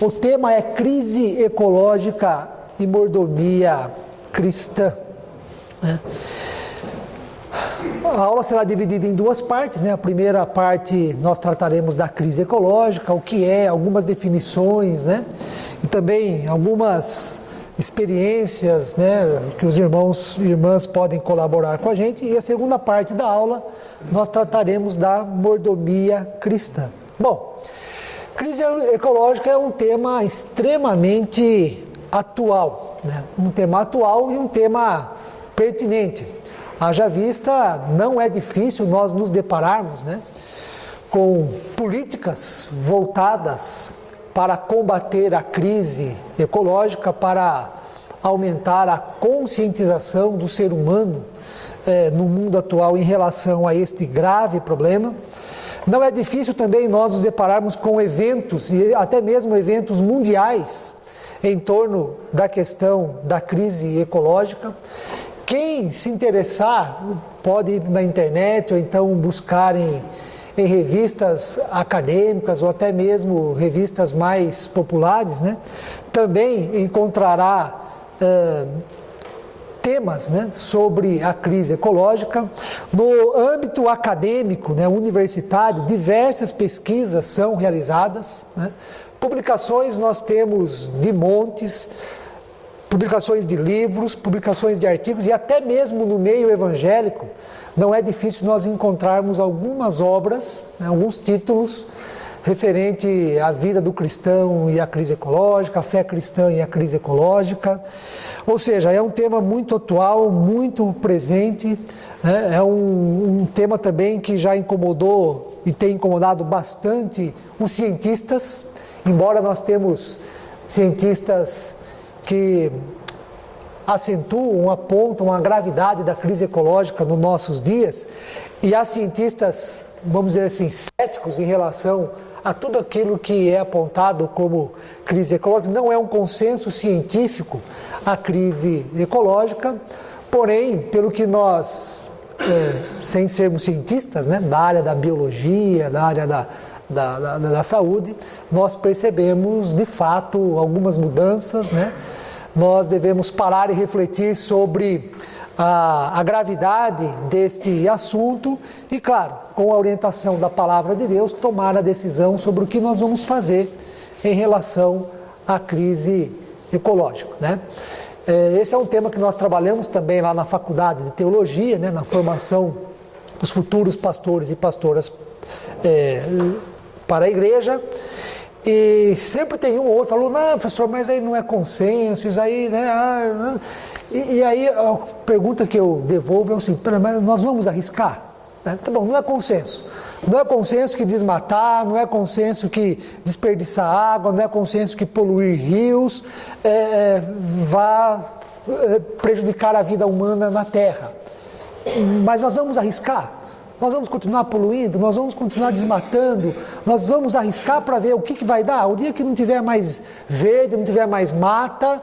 O tema é crise ecológica e mordomia cristã. A aula será dividida em duas partes, né? A primeira parte nós trataremos da crise ecológica, o que é, algumas definições, né? E também algumas experiências, né, que os irmãos e irmãs podem colaborar com a gente. E a segunda parte da aula nós trataremos da mordomia cristã. Bom, crise ecológica é um tema extremamente atual, né? Um tema atual e um tema pertinente. Haja vista, não é difícil nós nos depararmos, né, com políticas voltadas para combater a crise ecológica, para aumentar a conscientização do ser humano no mundo atual em relação a este grave problema. Não é difícil também nós nos depararmos com eventos, e até mesmo eventos mundiais, em torno da questão da crise ecológica. Quem se interessar pode ir na internet ou então buscar em revistas acadêmicas ou até mesmo revistas mais populares, né? Também encontrará temas, né, sobre a crise ecológica. No âmbito acadêmico, né, universitário, diversas pesquisas são realizadas, né? Publicações nós temos de montes, publicações de livros, publicações de artigos, e até mesmo no meio evangélico não é difícil nós encontrarmos algumas obras, né, alguns títulos referente à vida do cristão e à crise ecológica, a fé cristã e a crise ecológica. Ou seja, é um tema muito atual, muito presente, né? É um tema também que já incomodou e tem incomodado bastante os cientistas, embora nós temos cientistas que acentuam, apontam a gravidade da crise ecológica nos nossos dias, e há cientistas, vamos dizer assim, céticos em relação a tudo aquilo que é apontado como crise ecológica. Não é um consenso científico a crise ecológica, porém, pelo que nós, sem sermos cientistas, né, da área da biologia, da área da saúde, nós percebemos de fato algumas mudanças, né? Nós devemos parar e refletir sobre a gravidade deste assunto e, claro, com a orientação da Palavra de Deus, tomar a decisão sobre o que nós vamos fazer em relação à crise ecológica, né? Esse é um tema que nós trabalhamos também lá na Faculdade de Teologia, né, na formação dos futuros pastores e pastoras para a igreja. E sempre tem um ou outro aluno, professor, mas aí não é consenso, isso aí, né? E aí a pergunta que eu devolvo é o seguinte: mas nós vamos arriscar? Tá bom, não é consenso. Não é consenso que desmatar, não é consenso que desperdiçar água, não é consenso que poluir rios vá prejudicar a vida humana na Terra. Mas nós vamos arriscar? Nós vamos continuar poluindo, nós vamos continuar desmatando, nós vamos arriscar para ver o que vai dar. O dia que não tiver mais verde, não tiver mais mata,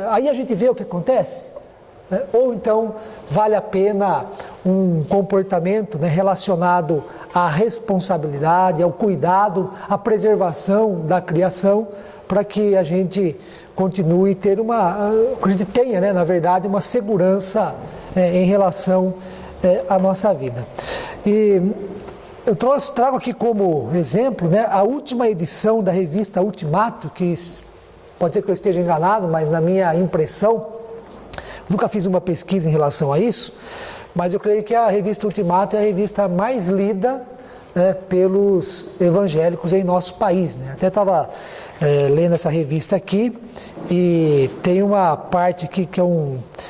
aí a gente vê o que acontece. Ou então vale a pena um comportamento, né, relacionado à responsabilidade, ao cuidado, à preservação da criação, para que a gente continue a gente tenha, né, na verdade, uma segurança em relação a nossa vida. E eu trago aqui como exemplo, né, a última edição da revista Ultimato, que pode ser que eu esteja enganado, mas na minha impressão, nunca fiz uma pesquisa em relação a isso, mas eu creio que a revista Ultimato é a revista mais lida, né, pelos evangélicos em nosso país, né? Até estava lendo essa revista aqui e tem uma parte aqui que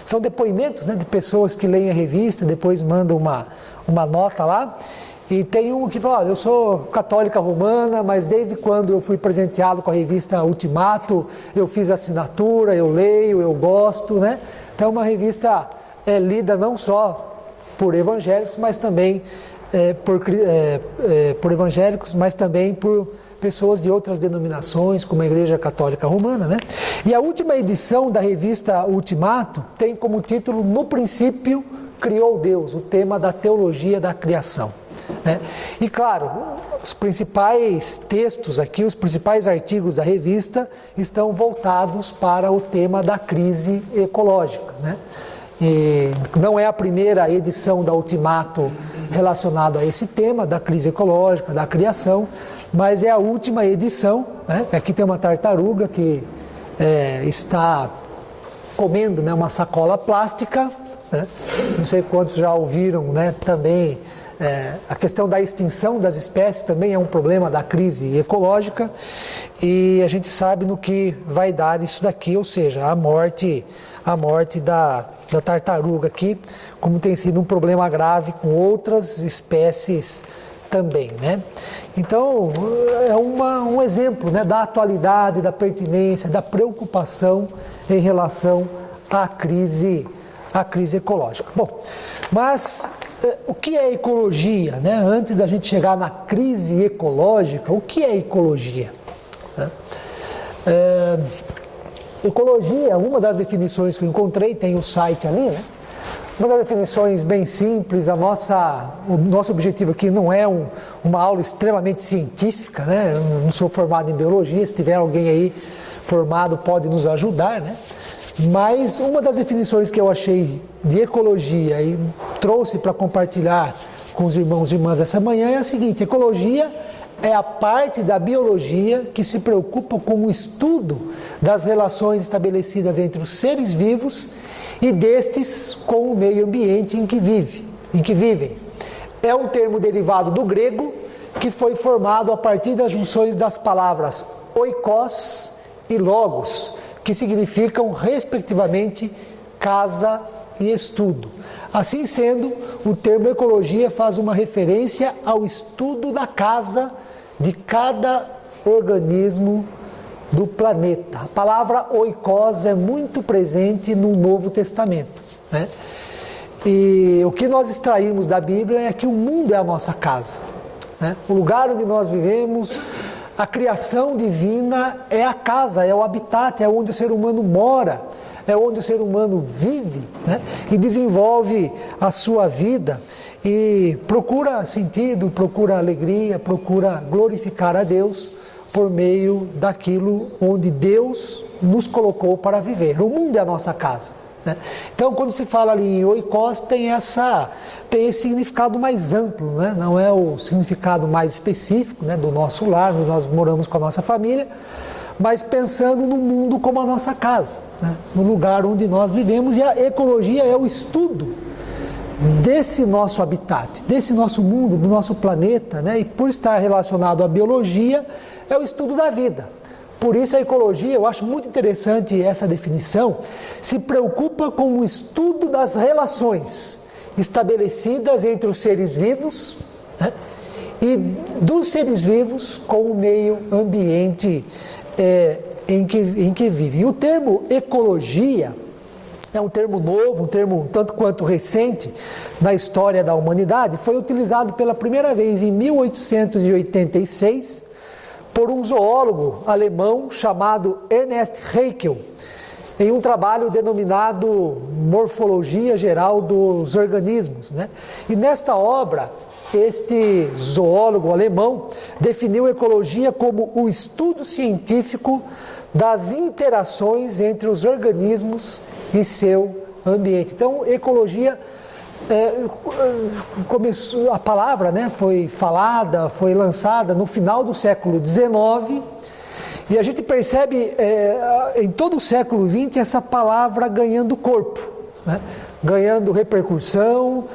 são depoimentos, né, de pessoas que leem a revista, depois mandam uma nota lá, e tem um que fala: eu sou católica romana, mas desde quando eu fui presenteado com a revista Ultimato, eu fiz assinatura, eu leio, eu gosto, né? Então é uma revista lida não só por evangélicos, mas também por evangélicos, mas também por pessoas de outras denominações, como a Igreja Católica Romana, né? E a última edição da revista Ultimato tem como título: No princípio criou Deus, o tema da teologia da criação. né? E claro, os principais textos aqui, os principais artigos da revista estão voltados para o tema da crise ecológica, né? E não é a primeira edição da Ultimato relacionada a esse tema da crise ecológica, da criação, mas é a última edição, né? Aqui tem uma tartaruga que está comendo, né, uma sacola plástica, né? Não sei quantos já ouviram, né, também a questão da extinção das espécies também é um problema da crise ecológica, e a gente sabe no que vai dar isso daqui, ou seja, a morte da tartaruga aqui, como tem sido um problema grave com outras espécies também, né? Então, é um exemplo, né, da atualidade, da pertinência, da preocupação em relação à crise ecológica. Bom, mas o que é ecologia, né? Antes da gente chegar na crise ecológica, o que é ecologia? Ecologia, uma das definições que eu encontrei, tem o site ali, né? Uma das definições bem simples, o nosso objetivo aqui não é uma aula extremamente científica, né? Eu não sou formado em biologia, se tiver alguém aí formado pode nos ajudar, né? Mas uma das definições que eu achei de ecologia e trouxe para compartilhar com os irmãos e irmãs essa manhã é a seguinte: ecologia é a parte da biologia que se preocupa com o estudo das relações estabelecidas entre os seres vivos e destes com o meio ambiente em que vivem. É um termo derivado do grego que foi formado a partir das junções das palavras oikos e logos, que significam, respectivamente, casa e estudo. Assim sendo, o termo ecologia faz uma referência ao estudo da casa de cada organismo do planeta. A palavra oikos é muito presente no Novo Testamento, né? E o que nós extraímos da Bíblia é que o mundo é a nossa casa, né? O lugar onde nós vivemos, a criação divina é a casa, é o habitat, é onde o ser humano mora, é onde o ser humano vive, né? E desenvolve a sua vida e procura sentido, procura alegria, procura glorificar a Deus por meio daquilo onde Deus nos colocou para viver. O mundo é a nossa casa, né? Então, quando se fala ali em oikos, tem esse significado mais amplo, né? Não é o significado mais específico, né, do nosso lar, onde nós moramos com a nossa família, mas pensando no mundo como a nossa casa, né? No lugar onde nós vivemos, e a ecologia é o estudo desse nosso habitat, desse nosso mundo, do nosso planeta, né? E por estar relacionado à biologia, é o estudo da vida. Por isso a ecologia, eu acho muito interessante essa definição, se preocupa com o estudo das relações estabelecidas entre os seres vivos, né? E dos seres vivos com o meio ambiente em que vivem. E o termo ecologia é um termo novo, um termo tanto quanto recente na história da humanidade. Foi utilizado pela primeira vez em 1886 por um zoólogo alemão chamado Ernst Haeckel, em um trabalho denominado Morfologia Geral dos Organismos, né? E nesta obra, este zoólogo alemão definiu ecologia como o estudo científico das interações entre os organismos e seu ambiente. Então, ecologia, começou, a palavra, né, foi falada, foi lançada no final do século XIX, e a gente percebe em todo o século XX essa palavra ganhando corpo, né, ganhando repercussão,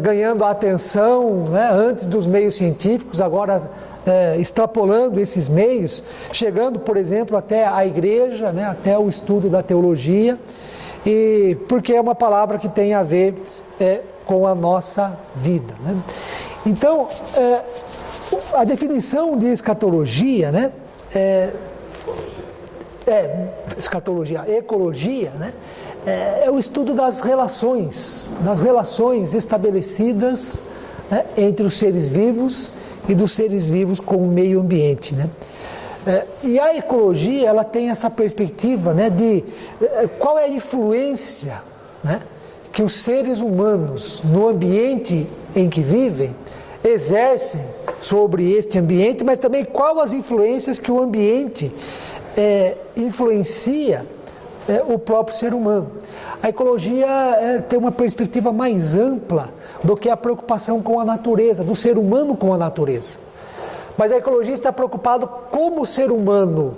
ganhando atenção, né, antes dos meios científicos, agora extrapolando esses meios, chegando, por exemplo, até a igreja, né, até o estudo da teologia, e porque é uma palavra que tem a ver com a nossa vida, né? Então, a definição de escatologia, né, ecologia, né, é o estudo das relações estabelecidas, né, entre os seres vivos e dos seres vivos com o meio ambiente, né? E a ecologia, ela tem essa perspectiva, né, de qual é a influência, né, que os seres humanos no ambiente em que vivem exercem sobre este ambiente, mas também quais as influências que o ambiente influencia o próprio ser humano. A ecologia tem uma perspectiva mais ampla do que a preocupação com a natureza, do ser humano com a natureza. Mas a ecologia está preocupada como o ser humano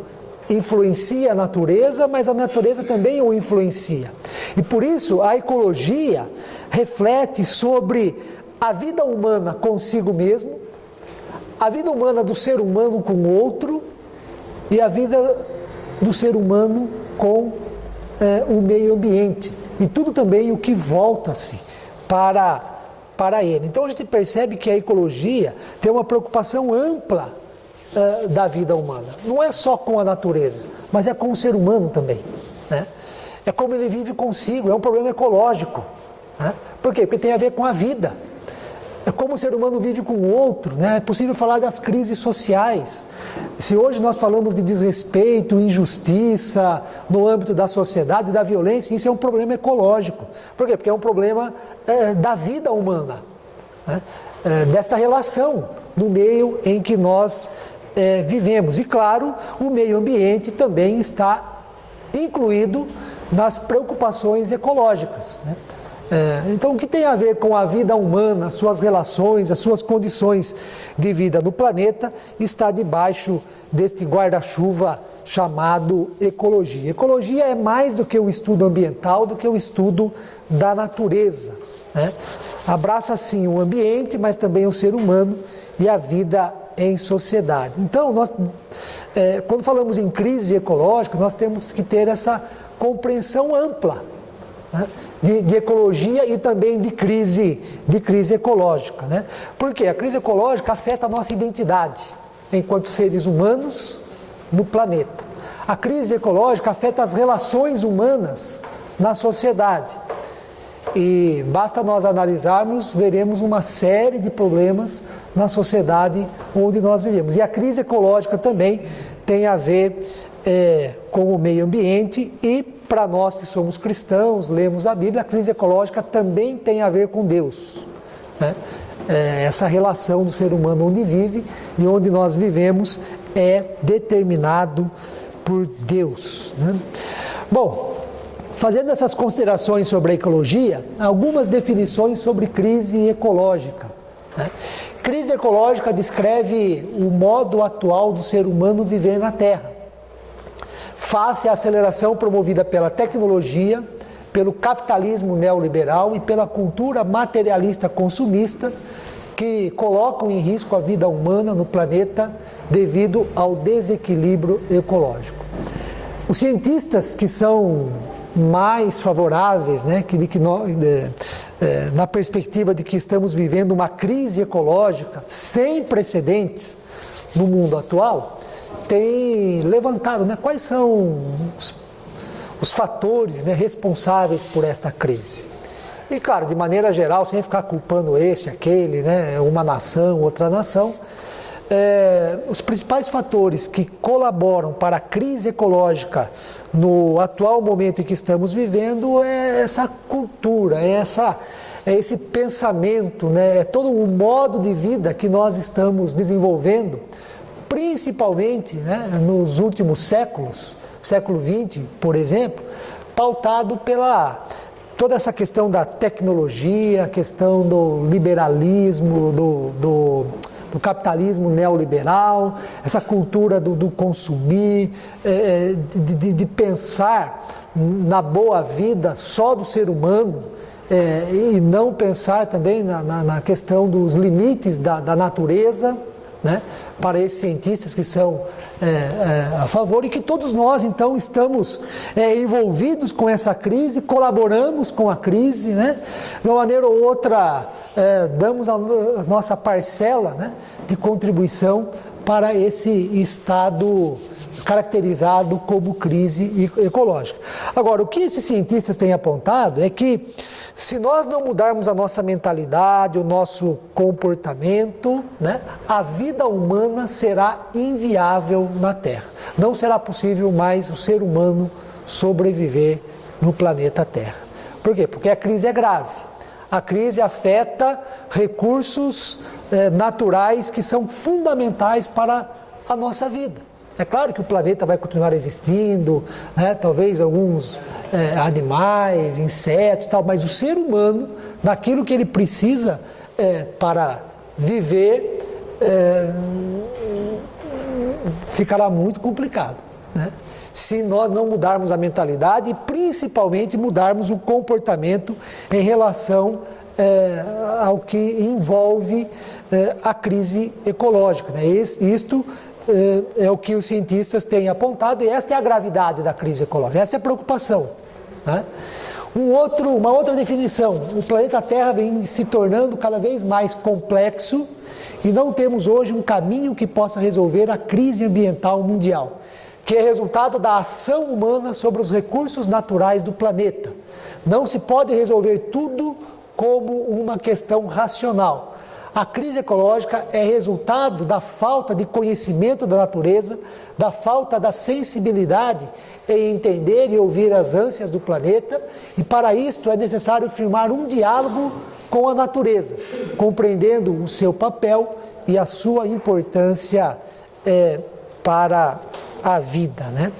influencia a natureza, mas a natureza também o influencia. E por isso a ecologia reflete sobre a vida humana consigo mesmo, a vida humana do ser humano com o outro e a vida do ser humano com o meio ambiente. E tudo também o que volta-se para ele. Então a gente percebe que a ecologia tem uma preocupação ampla da vida humana. Não é só com a natureza, mas é com o ser humano também, né? É como ele vive consigo, é um problema ecológico, né? Por quê? Porque tem a ver com a vida. É como o ser humano vive com o outro, né? É possível falar das crises sociais. Se hoje nós falamos de desrespeito, injustiça no âmbito da sociedade e da violência, isso é um problema ecológico. Por quê? Porque é um problema da vida humana, né? Dessa relação no meio em que nós vivemos. E claro, o meio ambiente também está incluído nas preocupações ecológicas, né? Então, o que tem a ver com a vida humana, as suas relações, as suas condições de vida no planeta, está debaixo deste guarda-chuva chamado ecologia. Ecologia é mais do que o estudo ambiental, do que o estudo da natureza, né? Abraça, sim, o ambiente, mas também o ser humano e a vida em sociedade. Então, nós, quando falamos em crise ecológica, nós temos que ter essa compreensão ampla, né? De ecologia e também de crise ecológica, né? Porque a crise ecológica afeta a nossa identidade enquanto seres humanos no planeta. A crise ecológica afeta as relações humanas na sociedade. E basta nós analisarmos, veremos uma série de problemas na sociedade onde nós vivemos. E a crise ecológica também tem a ver com o meio ambiente e, para nós que somos cristãos, lemos a Bíblia, a crise ecológica também tem a ver com Deus, né? Essa relação do ser humano onde vive e onde nós vivemos é determinado por Deus, né? Bom, fazendo essas considerações sobre a ecologia, algumas definições sobre crise ecológica, né? Crise ecológica descreve o modo atual do ser humano viver na Terra, face à aceleração promovida pela tecnologia, pelo capitalismo neoliberal e pela cultura materialista consumista que colocam em risco a vida humana no planeta devido ao desequilíbrio ecológico. Os cientistas que são mais favoráveis, né, na perspectiva de que estamos vivendo uma crise ecológica sem precedentes no mundo atual, tem levantado, né, quais são os fatores, né, responsáveis por esta crise. E claro, de maneira geral, sem ficar culpando esse, aquele, né, uma nação, outra nação, os principais fatores que colaboram para a crise ecológica no atual momento em que estamos vivendo é essa cultura, é esse pensamento, né, é todo o modo de vida que nós estamos desenvolvendo, principalmente, né, nos últimos séculos, século XX, por exemplo, pautado pela toda essa questão da tecnologia, a questão do liberalismo, do capitalismo neoliberal, essa cultura do consumir, de pensar na boa vida só do ser humano, e não pensar também na questão dos limites da natureza, né, para esses cientistas que são a favor, e que todos nós então estamos envolvidos com essa crise, colaboramos com a crise, né, de uma maneira ou outra damos a nossa parcela, né, de contribuição para esse estado caracterizado como crise ecológica. Agora, o que esses cientistas têm apontado é que se nós não mudarmos a nossa mentalidade, o nosso comportamento, né, a vida humana será inviável na Terra. Não será possível mais o ser humano sobreviver no planeta Terra. Por quê? Porque a crise é grave. A crise afeta recursos naturais que são fundamentais para a nossa vida. É claro que o planeta vai continuar existindo, né? Talvez alguns animais, insetos e tal, mas o ser humano, naquilo que ele precisa para viver, ficará muito complicado, né? Se nós não mudarmos a mentalidade e principalmente mudarmos o comportamento em relação ao que envolve a crise ecológica, né? Isto é o que os cientistas têm apontado, e esta é a gravidade da crise ecológica, essa é a preocupação, né? Uma outra definição: o planeta Terra vem se tornando cada vez mais complexo e não temos hoje um caminho que possa resolver a crise ambiental mundial, que é resultado da ação humana sobre os recursos naturais do planeta. Não se pode resolver tudo como uma questão racional. A crise ecológica é resultado da falta de conhecimento da natureza, da falta da sensibilidade em entender e ouvir as ânsias do planeta, e para isto é necessário firmar um diálogo com a natureza, compreendendo o seu papel e a sua importância para a vida, né?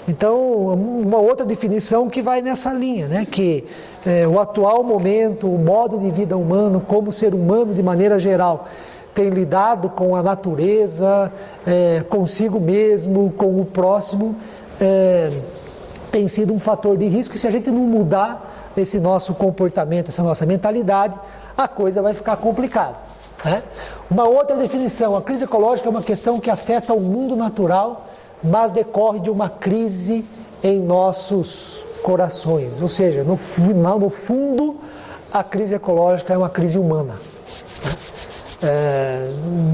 Então, uma outra definição que vai nessa linha, né? Que o atual momento, o modo de vida humano, como ser humano de maneira geral, tem lidado com a natureza, consigo mesmo, com o próximo, tem sido um fator de risco, e se a gente não mudar esse nosso comportamento, essa nossa mentalidade, a coisa vai ficar complicada, né? Uma outra definição: a crise ecológica é uma questão que afeta o mundo natural, mas decorre de uma crise em nossos corações. Ou seja, no fundo, a crise ecológica é uma crise humana.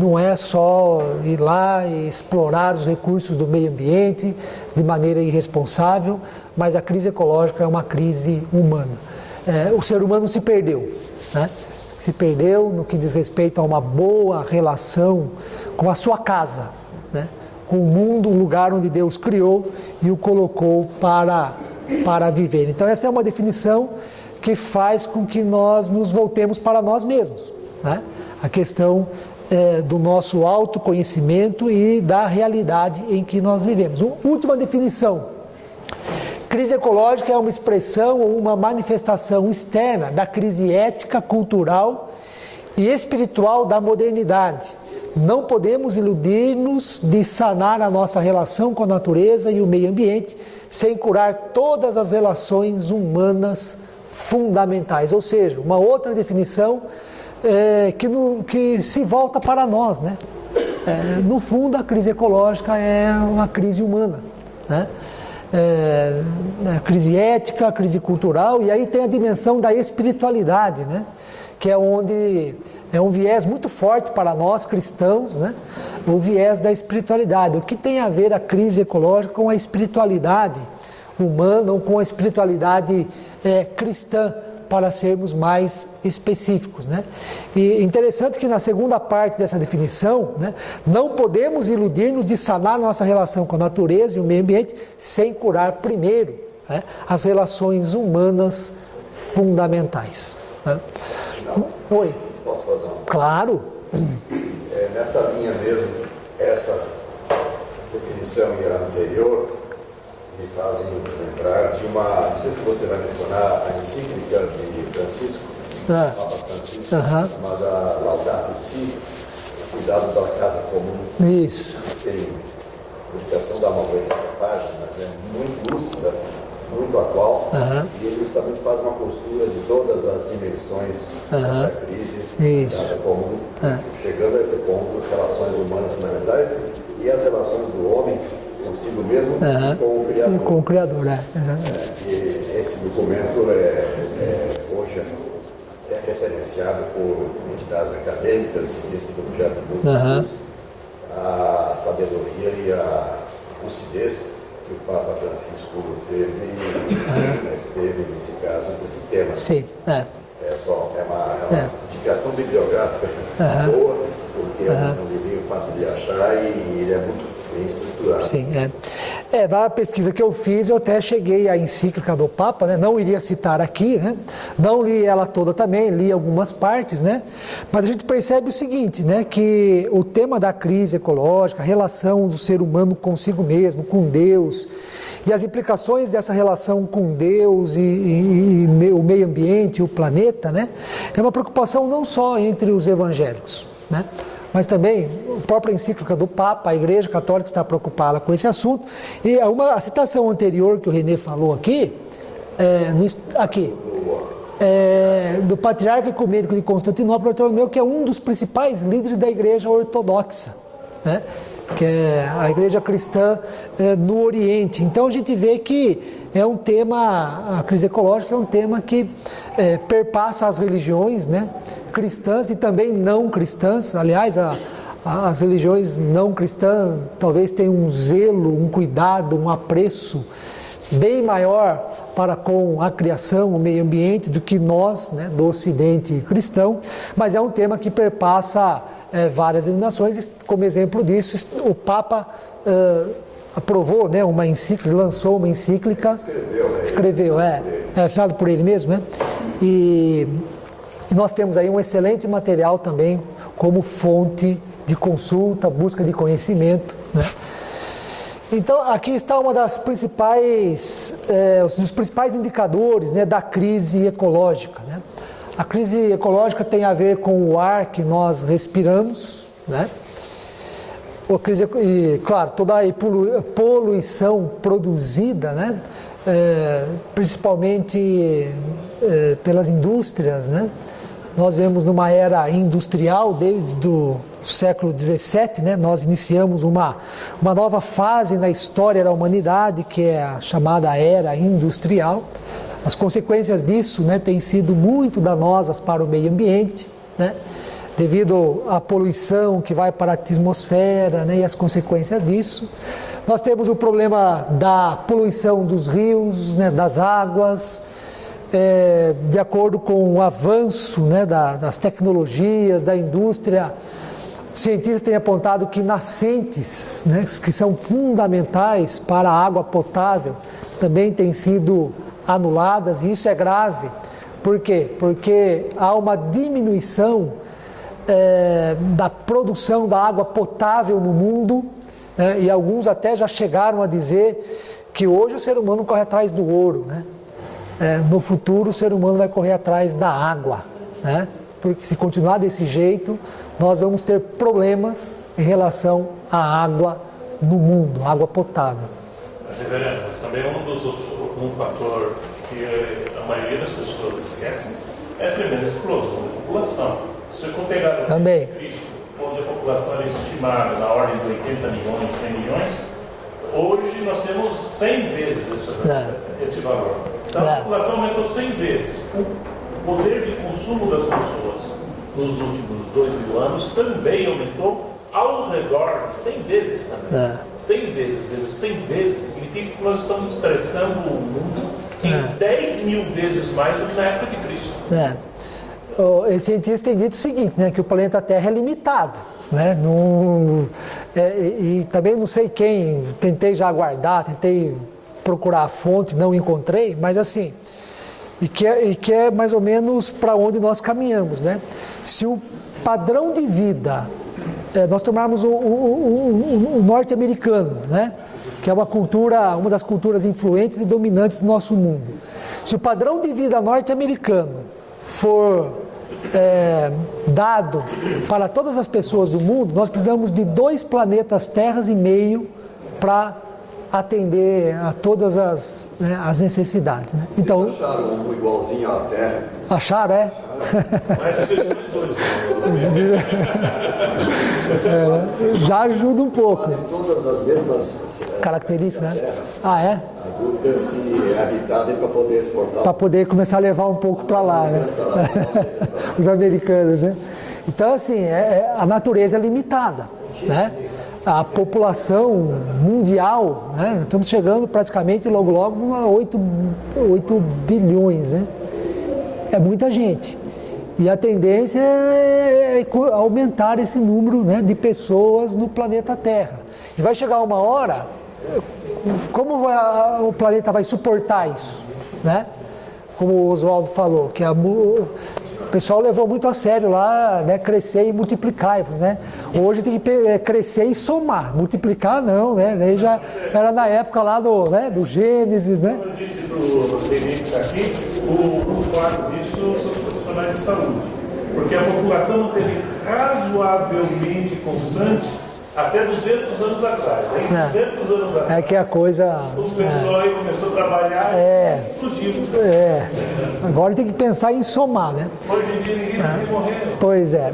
Não é só ir lá e explorar os recursos do meio ambiente de maneira irresponsável, mas a crise ecológica é uma crise humana. O ser humano se perdeu, né? Se perdeu no que diz respeito a uma boa relação com a sua casa, né? Com o mundo, o lugar onde Deus criou e o colocou para viver. Então essa é uma definição que faz com que nós nos voltemos para nós mesmos, né? A questão do nosso autoconhecimento e da realidade em que nós vivemos. Última definição: crise ecológica é uma expressão ou uma manifestação externa da crise ética, cultural e espiritual da modernidade. Não podemos iludir-nos de sanar a nossa relação com a natureza e o meio ambiente sem curar todas as relações humanas fundamentais. Ou seja, uma outra definição que se volta para nós, né? No fundo, a crise ecológica é uma crise humana, né? A crise ética, a crise cultural, e aí tem a dimensão da espiritualidade, né? Que é onde é um viés muito forte para nós cristãos, né? O viés da espiritualidade. O que tem a ver a crise ecológica com a espiritualidade humana ou com a espiritualidade cristã, para sermos mais específicos, né? E interessante que na segunda parte dessa definição, né, não podemos iludir-nos de sanar nossa relação com a natureza e o meio ambiente sem curar primeiro, né, as relações humanas fundamentais, né? Oi? Posso fazer uma? Claro. Nessa linha mesmo, essa definição e a anterior me fazem lembrar de uma, não sei se você vai mencionar, a encíclica de Francisco, Papa Francisco, chamada Laudato Si, cuidado da casa comum. Isso. Tem publicação da 90 páginas, mas é muito lúcida, muito atual, e ele justamente faz uma postura de todas as dimensões dessa crise, casa comum, chegando a esse ponto das relações humanas fundamentais e as relações do homem consigo mesmo e com o Criador. Com o Criador, exatamente. E esse documento hoje é referenciado por entidades acadêmicas e tem sido objeto de muitos estudos, a sabedoria e a lucidez que o Papa Francisco esteve nesse caso, nesse tema. Sim, É uma indicação bibliográfica boa, porque é um livrinho fácil de achar e ele é muito bem estruturado. Sim, Da pesquisa que eu fiz, eu até cheguei à encíclica do Papa, né? Não iria citar aqui, né? Não li ela toda também, li algumas partes, né? Mas a gente percebe o seguinte, né? Que o tema da crise ecológica, a relação do ser humano consigo mesmo, com Deus, e as implicações dessa relação com Deus e o meio ambiente, o planeta, né? É uma preocupação não só entre os evangélicos, né? Mas também a própria encíclica do Papa, a Igreja Católica está preocupada com esse assunto. E a citação anterior que o René falou aqui, do patriarca ecumênico de Constantinopla, Bartolomeu, que é um dos principais líderes da Igreja Ortodoxa, né? Que é a Igreja cristã no Oriente. Então a gente vê que é um tema, a crise ecológica é um tema que perpassa as religiões, né? Cristãs e também não cristãs. Aliás, as religiões não cristãs talvez tenham um zelo, um cuidado, um apreço bem maior para com a criação, o meio ambiente, do que nós, né, do Ocidente cristão, mas é um tema que perpassa várias denominações. Como exemplo disso, o Papa aprovou, né, uma encíclica, lançou uma encíclica, escreveu, assinado por ele mesmo, né? E nós temos aí um excelente material também como fonte de consulta, busca de conhecimento, né? Então, aqui está uma das principais, dos principais indicadores, né, da crise ecológica, né? A crise ecológica tem a ver com o ar que nós respiramos, né? E, claro, toda a poluição produzida, né? Principalmente pelas indústrias, né? Nós vemos numa era industrial, desde o século XVII, né, nós iniciamos uma nova fase na história da humanidade, que é a chamada era industrial. As consequências disso, né, têm sido muito danosas para o meio ambiente, né, devido à poluição que vai para a atmosfera, né, e as consequências disso. Nós temos o problema da poluição dos rios, né, das águas. De acordo com o avanço, né, das tecnologias, da indústria, os cientistas têm apontado que nascentes, né, que são fundamentais para a água potável, também têm sido anuladas, e isso é grave. Por quê? Porque há uma diminuição da produção da água potável no mundo, né, e alguns até já chegaram a dizer que hoje o ser humano corre atrás do ouro, né? No futuro o ser humano vai correr atrás da água, né? Porque se continuar desse jeito, nós vamos ter problemas em relação à água no mundo, água potável. Também um fator que a maioria das pessoas esquecem é a primeira explosão da população. Se você pegar também Cristo, onde a população era estimada na ordem de 80 milhões, 100 milhões, hoje nós temos 100 vezes esse valor. Então a população aumentou 100 vezes. O poder de consumo das pessoas nos últimos 2.000 anos também aumentou ao redor de 100 vezes também. 100 vezes, vezes 100 vezes, significa que nós estamos estressando o mundo em 10 mil vezes mais do que na época de Cristo. Os cientistas têm dito o seguinte, né, que o planeta Terra é limitado, né? E também não sei quem, tentei já aguardar, tentei procurar a fonte, não encontrei, mas assim, e que é mais ou menos para onde nós caminhamos, né? Se o padrão de vida, nós tomarmos o norte-americano, né, que é uma das culturas influentes e dominantes do nosso mundo. Se o padrão de vida norte-americano for dado para todas as pessoas do mundo, nós precisamos de 2 planetas Terras e meio para atender a todas as necessidades, né? Então, acharam um igualzinho à Terra? Acharam, já ajuda um pouco. Todas as mesmas características, né? A dúvida se é habitável para poder exportar. Para poder começar a levar um pouco para lá, né? Os americanos, né? Então, assim, a natureza é limitada, né? A população mundial, né? Estamos chegando praticamente logo a 8 bilhões, né? É muita gente. E a tendência é aumentar esse número, né, de pessoas no planeta Terra. E vai chegar uma hora, como o planeta vai suportar isso, né? Como o Oswaldo falou, que o pessoal levou muito a sério lá, né? Crescer e multiplicar, né? Hoje tem que crescer e somar, multiplicar não, né? Daí já era na época lá do Gênesis, né? Como eu disse do tenente que está aqui, o quarto disso são os profissionais de saúde, porque a população manteve razoavelmente constante até 200 anos atrás. Aí, 200 anos atrás, é que a coisa... o pessoal aí começou a trabalhar e explodiu. Agora tem que pensar em somar, né? Hoje em dia ninguém está morrendo. Pois é.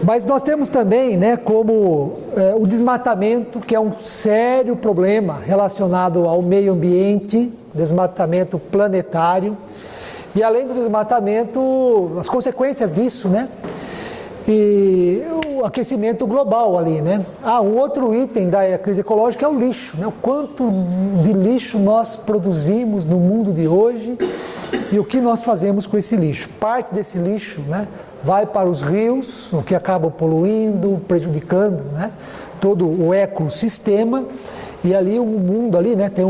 Mas nós temos também, né, como o desmatamento, que é um sério problema relacionado ao meio ambiente, desmatamento planetário, e além do desmatamento, as consequências disso, né? E o aquecimento global ali, né? Um outro item da crise ecológica é o lixo, né? O quanto de lixo nós produzimos no mundo de hoje e o que nós fazemos com esse lixo. Parte desse lixo, né, vai para os rios, o que acaba poluindo, prejudicando, né, todo o ecossistema. E ali o mundo ali, né, tem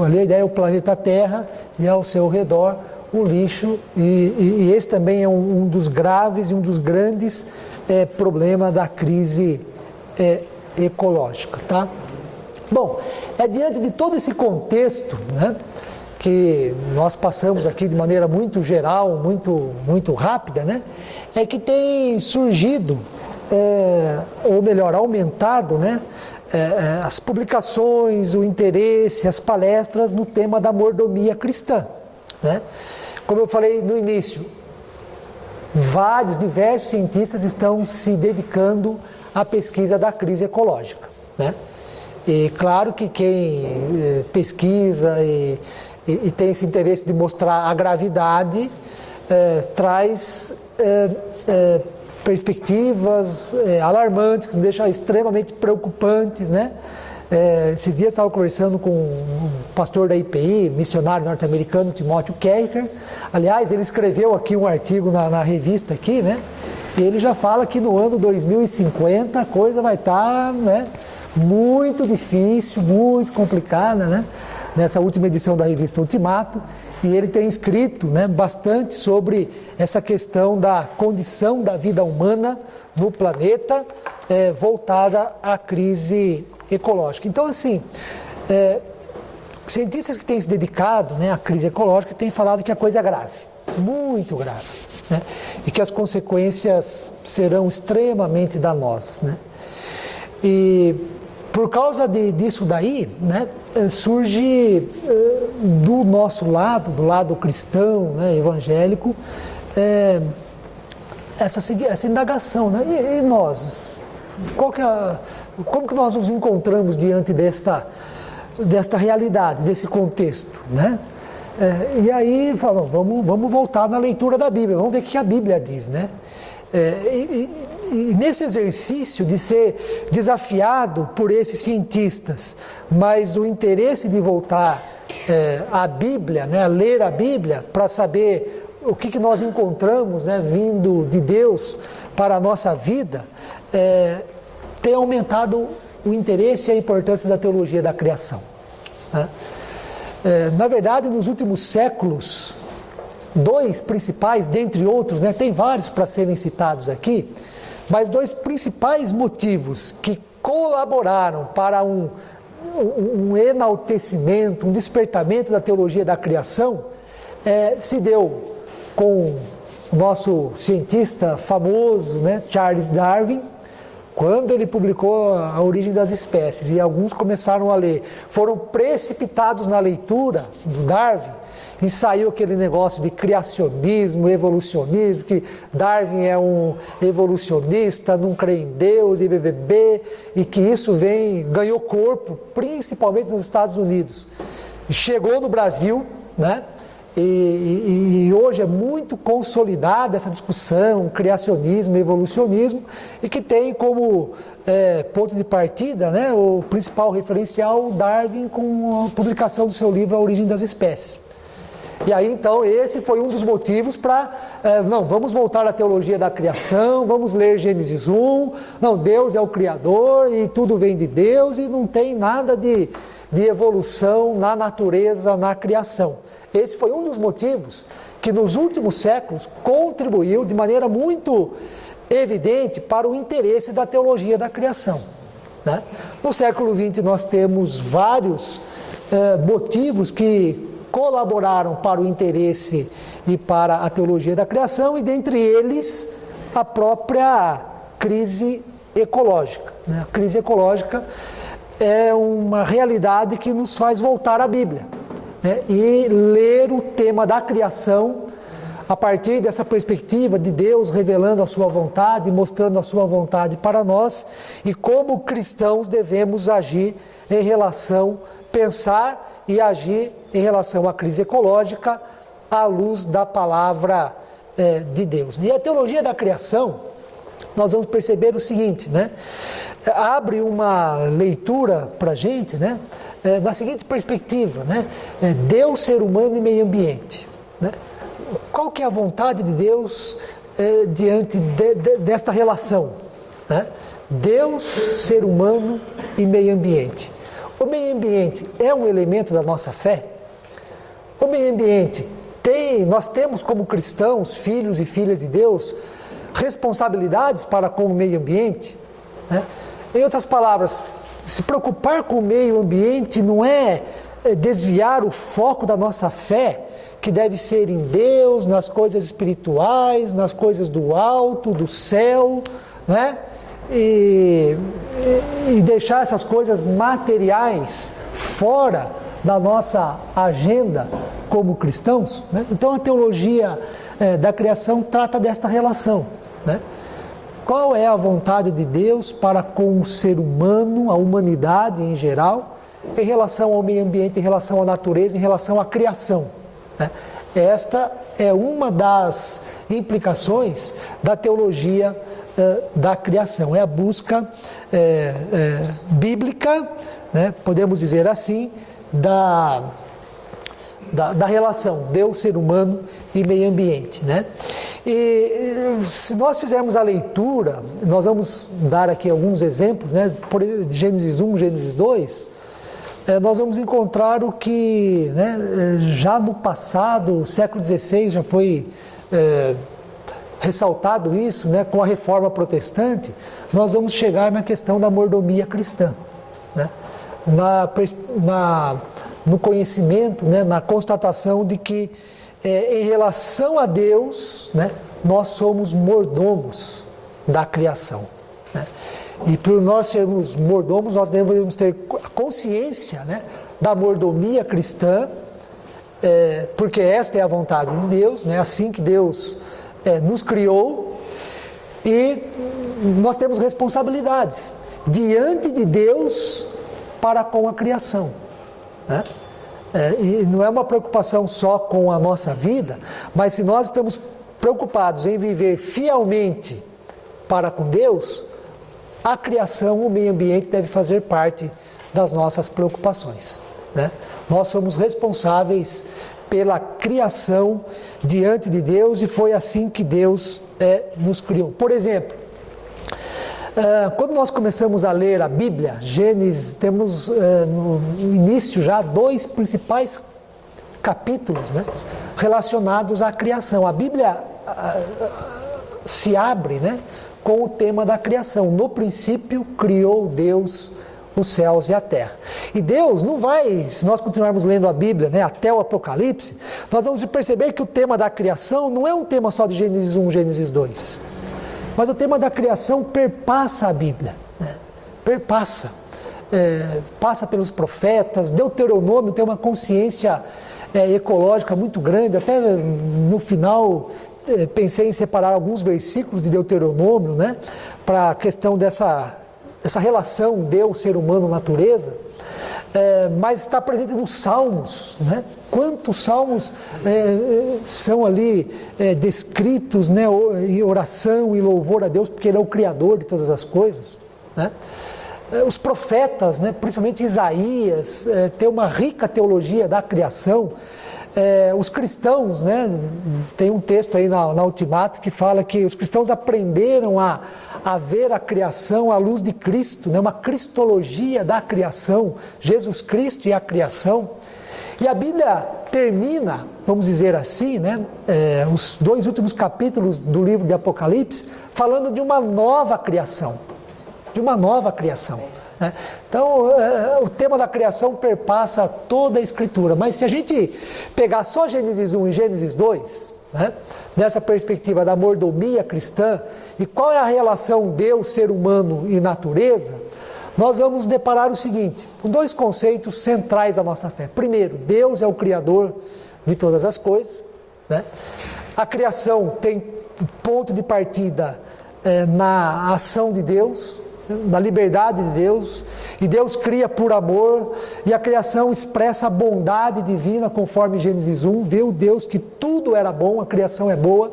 ali a ideia é o planeta Terra e ao seu redor o lixo, e esse também é um dos graves e um dos grandes problemas da crise ecológica, tá? Bom, diante de todo esse contexto, né, que nós passamos aqui de maneira muito geral, muito rápida, né, é que tem surgido, ou melhor, aumentado, né, as publicações, o interesse, as palestras no tema da mordomia cristã, né? Como eu falei no início, diversos cientistas estão se dedicando à pesquisa da crise ecológica, né? E claro que quem pesquisa e tem esse interesse de mostrar a gravidade traz perspectivas alarmantes, que nos deixam extremamente preocupantes, né? Esses dias eu estava conversando com um pastor da IPI, missionário norte-americano, Timóteo Keller. Aliás, ele escreveu aqui um artigo na revista aqui, né? E ele já fala que no ano 2050 a coisa vai estar, né, muito difícil, muito complicada, né? Nessa última edição da revista Ultimato. E ele tem escrito, né, bastante sobre essa questão da condição da vida humana no planeta, voltada à crise ecológica. Então, assim, cientistas que têm se dedicado, né, à crise ecológica têm falado que a coisa é grave, muito grave, né, e que as consequências serão extremamente danosas, né. E por causa disso daí, né, surge do nosso lado, do lado cristão, né, evangélico, essa indagação, né, e nós? Como que nós nos encontramos diante desta realidade, desse contexto, né? E aí falam, vamos voltar na leitura da Bíblia, vamos ver o que a Bíblia diz, né? E nesse exercício de ser desafiado por esses cientistas, mas o interesse de voltar à Bíblia, né, a ler a Bíblia, para saber o que nós encontramos, né, vindo de Deus para a nossa vida, tem aumentado o interesse e a importância da teologia da criação, né? Na verdade, nos últimos séculos, dois principais, dentre outros, né, tem vários para serem citados aqui, mas dois principais motivos que colaboraram para um enaltecimento, um despertamento da teologia da criação, se deu com o nosso cientista famoso, né, Charles Darwin, quando ele publicou A Origem das Espécies, e alguns começaram a ler, foram precipitados na leitura do Darwin, e saiu aquele negócio de criacionismo, evolucionismo, que Darwin é um evolucionista, não crê em Deus, e BBB, e que isso ganhou corpo, principalmente nos Estados Unidos. Chegou no Brasil, né? E hoje é muito consolidada essa discussão, criacionismo, evolucionismo, e que tem como ponto de partida, né, o principal referencial, Darwin, com a publicação do seu livro A Origem das Espécies. E aí, então, esse foi um dos motivos para, vamos voltar à teologia da criação, vamos ler Gênesis 1, Deus é o Criador e tudo vem de Deus e não tem nada de de evolução na natureza, na criação. Esse foi um dos motivos que nos últimos séculos contribuiu de maneira muito evidente para o interesse da teologia da criação, né? No século XX nós temos vários motivos que colaboraram para o interesse e para a teologia da criação, e dentre eles a própria crise ecológica, né? A crise ecológica é uma realidade que nos faz voltar à Bíblia, né? E ler o tema da criação a partir dessa perspectiva de Deus revelando a sua vontade, mostrando a sua vontade para nós, e como cristãos devemos agir em relação, pensar e agir em relação à crise ecológica à luz da palavra de Deus. E a teologia da criação, nós vamos perceber o seguinte, né? Abre uma leitura para a gente, né? Na seguinte perspectiva, né? Deus, ser humano e meio ambiente, né? Qual que é a vontade de Deus diante desta relação, né? Deus, ser humano e meio ambiente. O meio ambiente é um elemento da nossa fé? O meio ambiente nós temos como cristãos, filhos e filhas de Deus, responsabilidades para com o meio ambiente, né? Em outras palavras, se preocupar com o meio ambiente não é desviar o foco da nossa fé, que deve ser em Deus, nas coisas espirituais, nas coisas do alto, do céu, né? E deixar essas coisas materiais fora da nossa agenda como cristãos, né? Então a teologia da criação trata desta relação, né? Qual é a vontade de Deus para com o ser humano, a humanidade em geral, em relação ao meio ambiente, em relação à natureza, em relação à criação, né? Esta é uma das implicações da teologia da criação, é a busca bíblica, né? Podemos dizer assim, da relação Deus, ser humano e meio ambiente, né? E se nós fizermos a leitura, nós vamos dar aqui alguns exemplos, né? Por Gênesis 1, Gênesis 2, nós vamos encontrar o que, né, já no passado, século XVI, já foi ressaltado isso, né, com a reforma protestante. Nós vamos chegar na questão da mordomia cristã, né? No conhecimento, né, na constatação de que em relação a Deus, né, nós somos mordomos da criação, né? E por nós sermos mordomos, nós devemos ter consciência, né, da mordomia cristã, porque esta é a vontade de Deus, né? Assim que Deus nos criou, e nós temos responsabilidades diante de Deus para com a criação, né? E não é uma preocupação só com a nossa vida, mas se nós estamos preocupados em viver fielmente para com Deus, a criação, o meio ambiente deve fazer parte das nossas preocupações, né? Nós somos responsáveis pela criação diante de Deus, e foi assim que Deus nos criou. Por exemplo, quando nós começamos a ler a Bíblia, Gênesis, temos no início já 2 principais capítulos, né, relacionados à criação. A Bíblia se abre, né, com o tema da criação. No princípio criou Deus os céus e a terra. E Deus não vai, se nós continuarmos lendo a Bíblia, né, até o Apocalipse, nós vamos perceber que o tema da criação não é um tema só de Gênesis 1, Gênesis 2. Mas o tema da criação perpassa a Bíblia, né? Perpassa, passa pelos profetas. Deuteronômio tem uma consciência ecológica muito grande. Até no final pensei em separar alguns versículos de Deuteronômio, né, para a questão dessa relação Deus, ser humano, natureza. Mas está presente nos Salmos, né? Quantos Salmos são ali descritos, né, em oração e louvor a Deus, porque Ele é o Criador de todas as coisas, né? Os profetas, né, principalmente Isaías, tem uma rica teologia da criação, os cristãos, né, tem um texto aí na Ultimato que fala que os cristãos aprenderam a ver a criação à luz de Cristo, né, uma cristologia da criação, Jesus Cristo e a criação. E a Bíblia termina, vamos dizer assim, né, os 2 últimos capítulos do livro de Apocalipse, falando de uma nova criação, né? Então, o tema da criação perpassa toda a Escritura, mas se a gente pegar só Gênesis 1 e Gênesis 2, né, nessa perspectiva da mordomia cristã, e qual é a relação Deus, ser humano e natureza, nós vamos deparar o seguinte, com 2 conceitos centrais da nossa fé. Primeiro, Deus é o Criador de todas as coisas, né? A criação tem ponto de partida na ação de Deus, na liberdade de Deus, e Deus cria por amor, e a criação expressa a bondade divina, conforme Gênesis 1, vê o Deus que tudo era bom, a criação é boa,